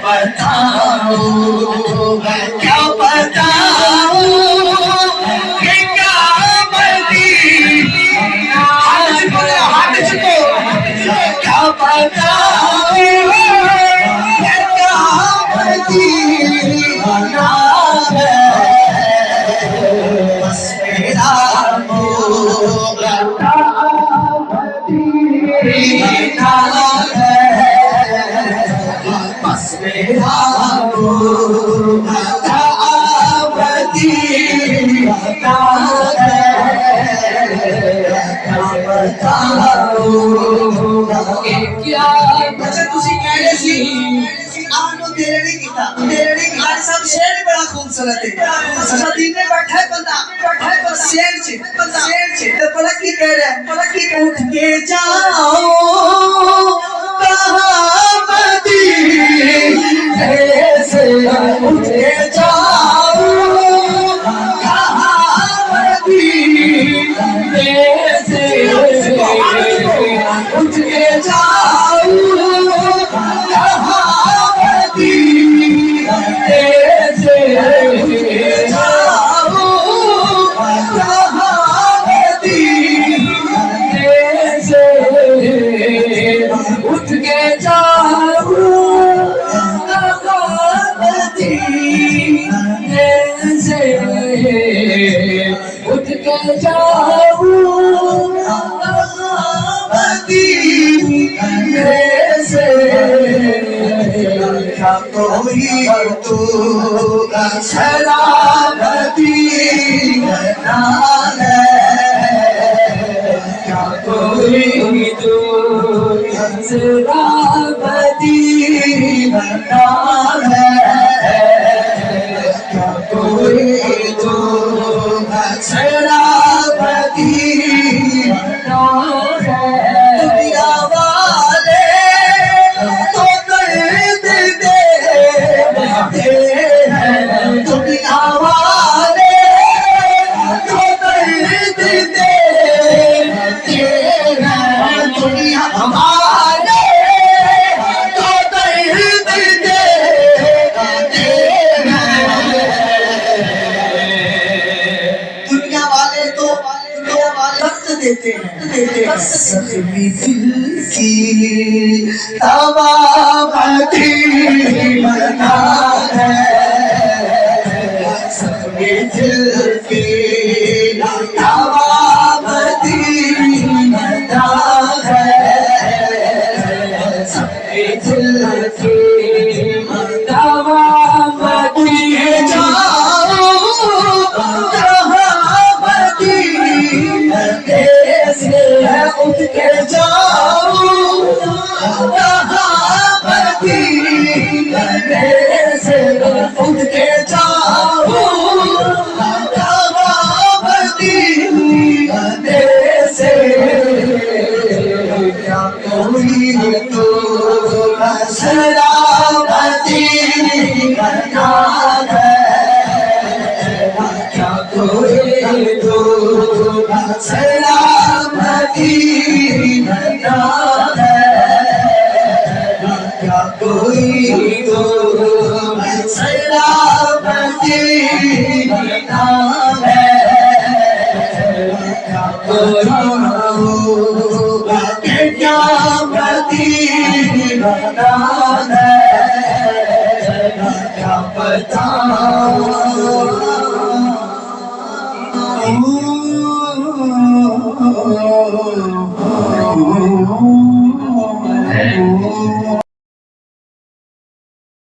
बताऊं क्या बताऊं कि क्या बदी हाथ चुको क्या बताऊं क्या बदी ना है बस मेरा मोह ना है बस मेरा क्या अच्छा तुसी कह रहे सी आपनो तेरे नहीं कीता आज सब शेर बड़ा खूबसूरत है सदीन में बैठा है बंदा शेर से तो पता की कह रहा है उठ के जाओ कहाँ बदी ऐसे उठ के जाओ कहाँ बदी ऐसे उठ के जाओ कहाँ बदी ऐसे जाओ कहाँ बदी ऐसे उठ के जाओ कहावती ऐसे उठ के जाओ कहावती ऐसे क्या कोई तू शराबती ना है क्या कोई तू शराबती ना है क्या कोई तू शराबती ना है दुनिया वाले तो दर्द देते हैं दुनिया वाले तो दर्द देते हैं दुनिया वाले तो दर्द देते दुनिया वाले तो दर्द देते हैं सखी दिल की तवाबती मना है सखी दिल की तवाबती मना है सखी दिल की तवाबती जाओ कहावती ऐसे उठ के जाओ कहावती ऐसे उठ के जाओ कहावती ऐसे क्या कोई तो शराबती ना है क्या कोई तो शराबती ना है क्या कोई तो शराबती ना है क्या कोई क्या बदी ना है क्या बताऊं